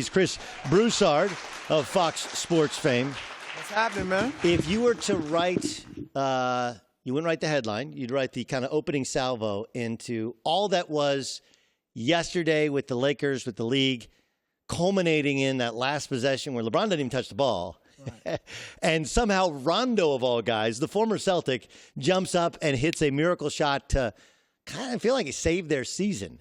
He's Chris Broussard of Fox Sports fame. What's happening, man? If you were to write, you wouldn't write the headline. You'd write the kind of opening salvo into all that was yesterday with the Lakers, with the league, culminating in that last possession where LeBron didn't even touch the ball. Right. And somehow Rondo, of all guys, the former Celtic, jumps up and hits a miracle shot to kind of feel like he saved their season.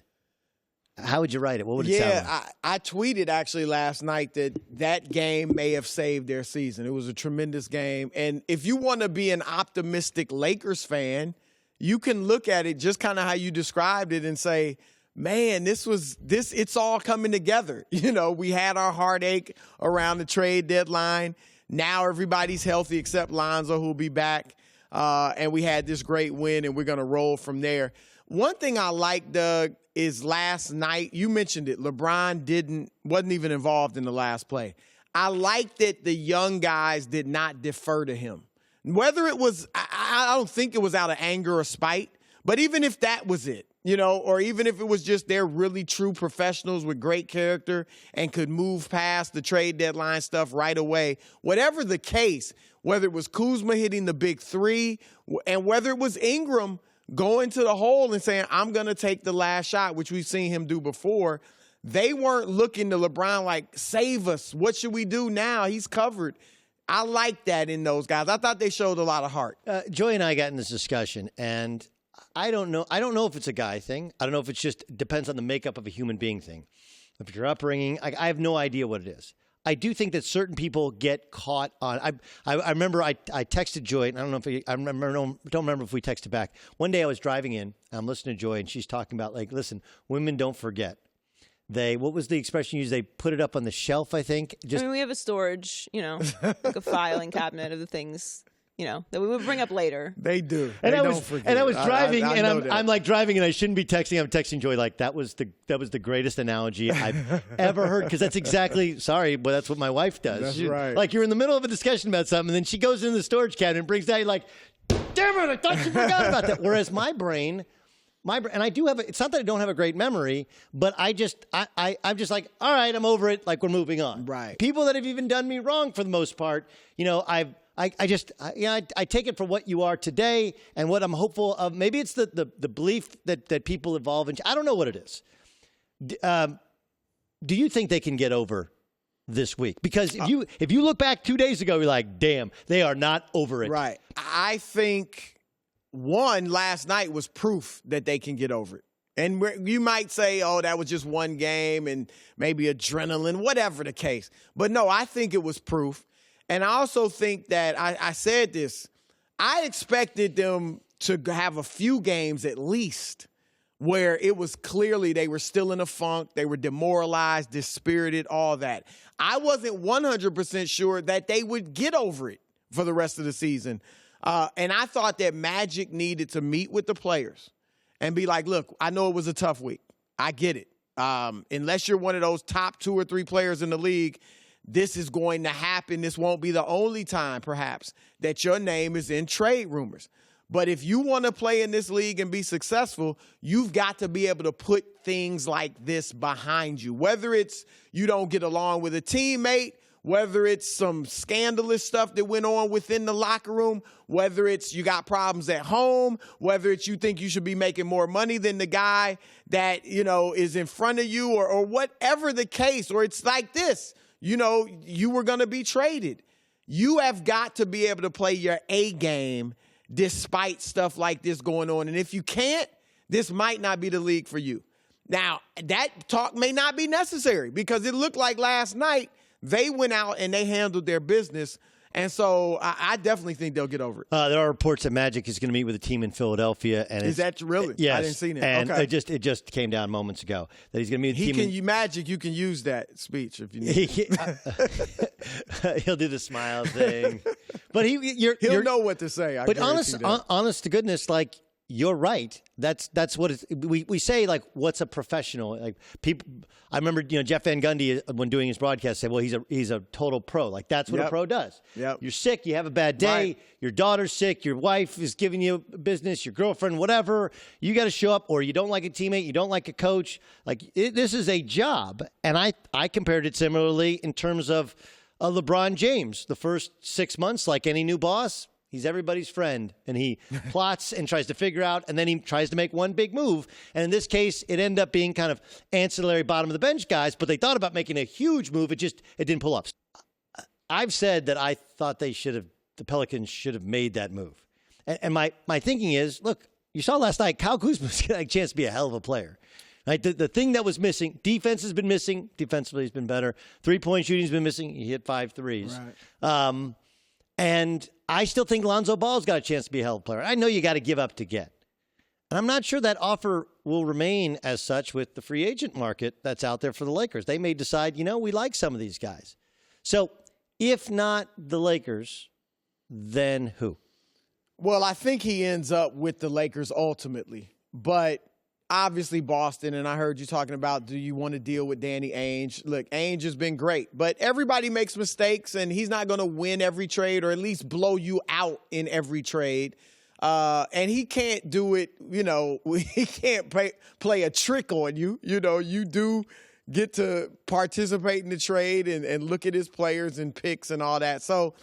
How would you write it? What would it sound like? I tweeted actually last night that game may have saved their season. It was a tremendous game. And if you want to be an optimistic Lakers fan, you can look at it just kind of how you described it and say, man, it's all coming together. You know, we had our heartache around the trade deadline. Now everybody's healthy except Lonzo, who'll be back. And we had this great win, and we're going to roll from there. One thing I like, Doug, is last night, you mentioned it, LeBron wasn't even involved in the last play. I like that the young guys did not defer to him. Whether it was, I don't think it was out of anger or spite, but even if that was it, you know, or even if it was just they're really true professionals with great character and could move past the trade deadline stuff right away, whatever the case, whether it was Kuzma hitting the big three and whether it was Ingram going to the hole and saying, I'm going to take the last shot, which we've seen him do before, they weren't looking to LeBron like, save us. What should we do now? He's covered. I like that in those guys. I thought they showed a lot of heart. Joy and I got in this discussion, and I don't know if it's a guy thing. I don't know if it's just depends on the makeup of a human being thing. If you're upbringing, I have no idea what it is. I do think that certain people get caught on. I remember I texted Joy, and I don't remember if we texted back. One day I was driving in, I'm listening to Joy, and she's talking about like, listen, women don't forget. What was the expression used? They put it up on the shelf, I think. We have a storage, like a filing cabinet of the things, that we would bring up later. They do. And they don't forget. And I was driving, I I'm like driving, and I shouldn't be texting. I'm texting Joy like that was the greatest analogy I've ever heard, because that's exactly. Sorry, but that's what my wife does. That's right. Like you're in the middle of a discussion about something, and then she goes into the storage cabinet and brings that. You're like, damn it! I thought you forgot about that. Whereas my brain, and I do have. It's not that I don't have a great memory, but I'm just like, all right, I'm over it. Like we're moving on. Right. People that have even done me wrong, for the most part, I take it for what you are today and what I'm hopeful of. Maybe it's the belief that people evolve into. I don't know what it is. Do you think they can get over this week? Because if you look back 2 days ago, you're like, damn, they are not over it. Right. I think last night was proof that they can get over it. And you might say, oh, that was just one game and maybe adrenaline, whatever the case. But no, I think it was proof. And I also think that I said this, I expected them to have a few games at least where it was clearly they were still in a funk, they were demoralized, dispirited, all that. I wasn't 100% sure that they would get over it for the rest of the season. And I thought that Magic needed to meet with the players and be like, look, I know it was a tough week. I get it. Unless you're one of those top 2 or 3 players in the league, this is going to happen. This won't be the only time, perhaps, that your name is in trade rumors. But if you want to play in this league and be successful, you've got to be able to put things like this behind you. Whether it's you don't get along with a teammate, whether it's some scandalous stuff that went on within the locker room, whether it's you got problems at home, whether it's you think you should be making more money than the guy that, is in front of you or whatever the case, or it's like this. You were going to be traded. You have got to be able to play your A game despite stuff like this going on. And if you can't, this might not be the league for you. Now, that talk may not be necessary because it looked like last night they went out and they handled their business. And so I definitely think they'll get over it. There are reports that Magic is going to meet with a team in Philadelphia. And is that really? Yes. I didn't see that. And okay. it just came down moments ago that he's going to meet with a team. Magic, you can use that speech if you need. He'll do the smile thing, but he'll know what to say. But honest to goodness, like you're right. That's what it's, we say, like, what's a professional? Like, people, I remember, Jeff Van Gundy, when doing his broadcast, said, well, he's a total pro. Like, that's what a pro does. Yep. You're sick, you have a bad day, Right. Your daughter's sick, your wife is giving you business, your girlfriend, whatever. You got to show up, or you don't like a teammate, you don't like a coach. Like, this is a job. And I compared it similarly in terms of LeBron James. The first 6 months, like any new boss, he's everybody's friend, and he plots and tries to figure out, and then he tries to make one big move. And in this case, it ended up being kind of ancillary bottom of the bench guys, but they thought about making a huge move. It didn't pull up. I've said that I thought the Pelicans should have made that move. And my thinking is, look, you saw last night, Kyle Kuzma's got a chance to be a hell of a player. Right? The thing that was missing, defense has been missing. Defensively, has been better. 3-point shooting's been missing. He hit 5 threes. Right. And I still think Lonzo Ball's got a chance to be a hell of a player. I know you got to give up to get. And I'm not sure that offer will remain as such with the free agent market that's out there for the Lakers. They may decide, we like some of these guys. So if not the Lakers, then who? Well, I think he ends up with the Lakers ultimately. But obviously Boston, and I heard you talking about, do you want to deal with Danny Ainge? Look, Ainge has been great, but everybody makes mistakes, and he's not going to win every trade or at least blow you out in every trade. And he can't do it, he can't play a trick on you. You do get to participate in the trade and look at his players and picks and all that. So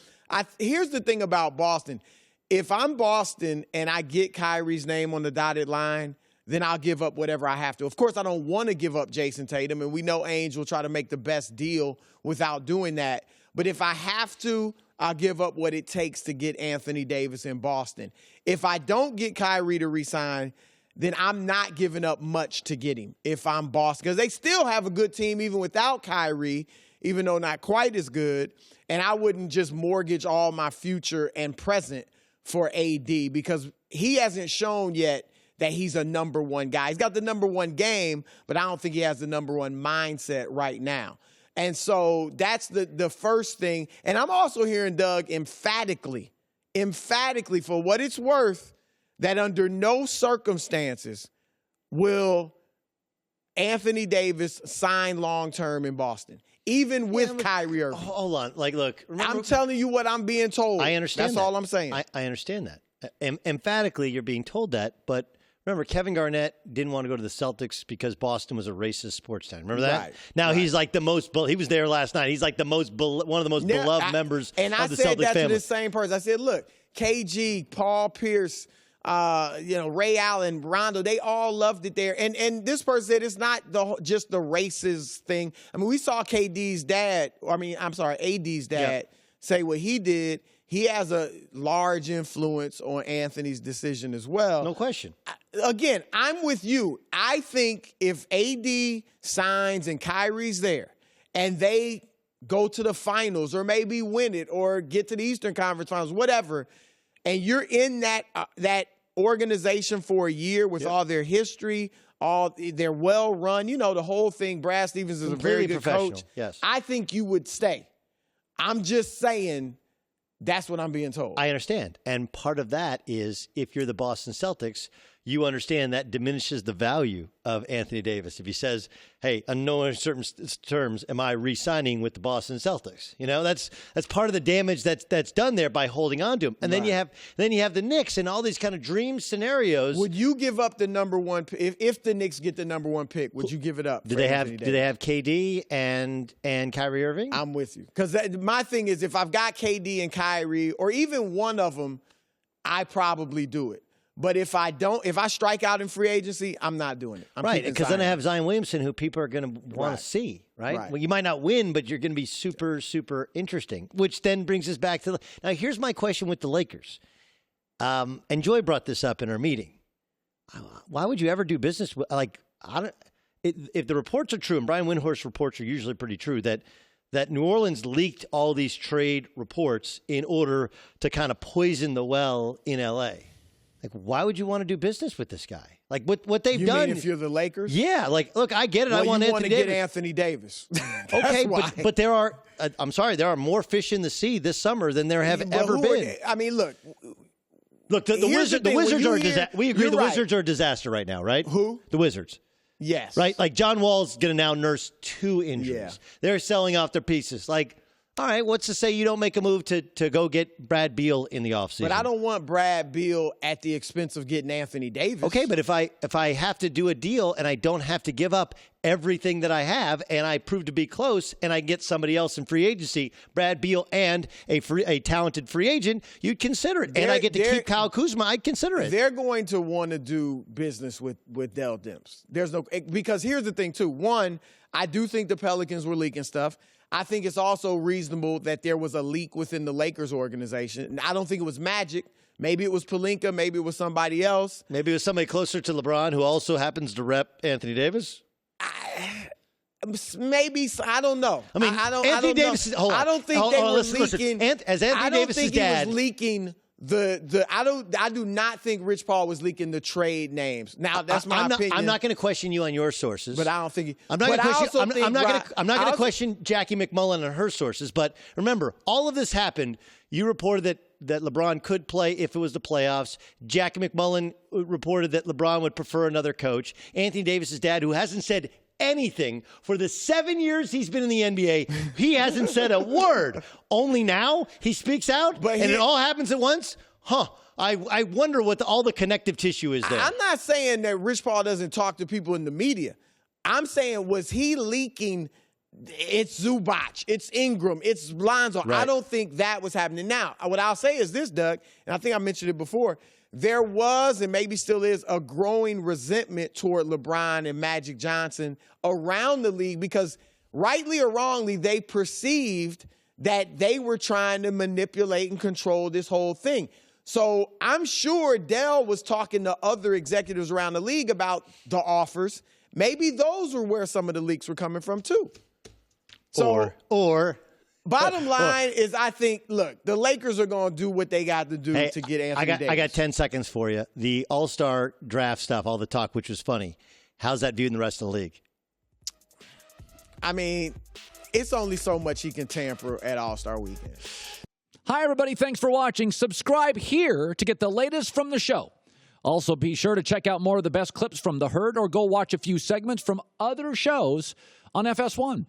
here's the thing about Boston. If I'm Boston and I get Kyrie's name on the dotted line, then I'll give up whatever I have to. Of course, I don't want to give up Jason Tatum, and we know Ainge will try to make the best deal without doing that. But if I have to, I'll give up what it takes to get Anthony Davis in Boston. If I don't get Kyrie to resign, then I'm not giving up much to get him if I'm Boston. Because they still have a good team even without Kyrie, even though not quite as good. And I wouldn't just mortgage all my future and present for AD because he hasn't shown yet that he's a number one guy. He's got the number one game, but I don't think he has the number one mindset right now. And so that's the first thing. And I'm also hearing Doug emphatically for what it's worth, that under no circumstances will Anthony Davis sign long-term in Boston, even with Kyrie Irving. Hold on. Look. Remember, I'm telling you what I'm being told. I understand That's all I'm saying. I understand that. Emphatically, you're being told that, but remember, Kevin Garnett didn't want to go to the Celtics because Boston was a racist sports town. Remember that? Right, now right. He's like the most. He was there last night. He's like the most one of the most beloved members of the Celtics family. And I said that to the same person. I said, look, KG, Paul Pierce, Ray Allen, Rondo, they all loved it there. And this person said it's not just the racist thing. I mean, we saw AD's dad say what he did. He has a large influence on Anthony's decision as well. No question. Again, I'm with you. I think if AD signs and Kyrie's there and they go to the finals or maybe win it or get to the Eastern Conference Finals, whatever, and you're in that organization for a year with all their history, they're well run, the whole thing. Brad Stevens is Completely a very good coach. Yes. I think you would stay. I'm just saying that's what I'm being told. I understand. And part of that is if you're the Boston Celtics, you understand that diminishes the value of Anthony Davis. If he says, hey, on no uncertain terms am I re-signing with the Boston Celtics. That's part of the damage that's done there by holding on to him. And then you have the Knicks and all these kind of dream scenarios. Would you give up the number one if the Knicks get the number one pick? Would you give it up? Do they have KD and Kyrie Irving? I'm with you. Because my thing is, if I've got KD and Kyrie, or even one of them, I probably do it. But if I strike out in free agency, I'm not doing it. Right, because then I have Zion Williamson, who people are going to want to see, right? Well, you might not win, but you're going to be super, super interesting, which then brings us back to now, here's my question with the Lakers. And Joy brought this up in our meeting. Why would you ever do business with, if the reports are true, and Brian Windhorst's reports are usually pretty true, that New Orleans leaked all these trade reports in order to kind of poison the well in L.A., why would you want to do business with this guy? What they've done. You mean if you're the Lakers? Yeah. Look, I get it. I want Anthony Davis. Get Anthony Davis. Okay, but there are. I'm sorry. There are more fish in the sea this summer than there have ever been. I mean, look. Look, the Wizards are a disaster. We agree the Wizards are a disaster right now, right? Who? The Wizards. Yes. Right? Like, John Wall's going to now nurse 2 injuries. Yeah. They're selling off their pieces. Like, all right, what's to say you don't make a move to go get Brad Beal in the offseason? But I don't want Brad Beal at the expense of getting Anthony Davis. Okay, but if I have to do a deal and I don't have to give up everything that I have and I prove to be close and I get somebody else in free agency, Brad Beal and a talented free agent, you'd consider it. And I get to keep Kyle Kuzma, I'd consider it. They're going to want to do business with Dell Demps. Because here's the thing, too. One, I do think the Pelicans were leaking stuff. I think it's also reasonable that there was a leak within the Lakers organization. And I don't think it was Magic. Maybe it was Pelinka. Maybe it was somebody else. Maybe it was somebody closer to LeBron who also happens to rep Anthony Davis. Maybe. I don't know. I mean, Anthony Davis. Hold on. I don't think they were leaking. As Anthony Davis's dad, he was leaking I do not think Rich Paul was leaking the trade names. Now that's my opinion. I'm not going to question you on your sources, but I don't think I'm not going to question Jackie McMullen and her sources. But remember, all of this happened. You reported that LeBron could play if it was the playoffs. Jackie McMullen reported that LeBron would prefer another coach. Anthony Davis's dad, who hasn't said anything for the 7 years he's been in the NBA, he hasn't said a word. Only now he speaks out, and it all happens at once. I wonder what all the connective tissue is there. I'm not saying that Rich Paul doesn't talk to people in the media. I'm saying, was he leaking? It's Zubac, it's Ingram, it's Lonzo. Right. I don't think that was happening. Now, what I'll say is this, Doug, and I think I mentioned it before. There was, and maybe still is, a growing resentment toward LeBron and Magic Johnson around the league because, rightly or wrongly, they perceived that they were trying to manipulate and control this whole thing. So I'm sure Dell was talking to other executives around the league about the offers. Maybe those were where some of the leaks were coming from, too. So, bottom line is, I think, look, the Lakers are going to do what they got to do to get Anthony Davis. I got 10 seconds for you. The All-Star draft stuff, all the talk, which was funny. How's that viewed in the rest of the league? I mean, it's only so much he can tamper at All-Star Weekend. Hi, everybody. Thanks for watching. Subscribe here to get the latest from the show. Also, be sure to check out more of the best clips from The Herd or go watch a few segments from other shows on FS1.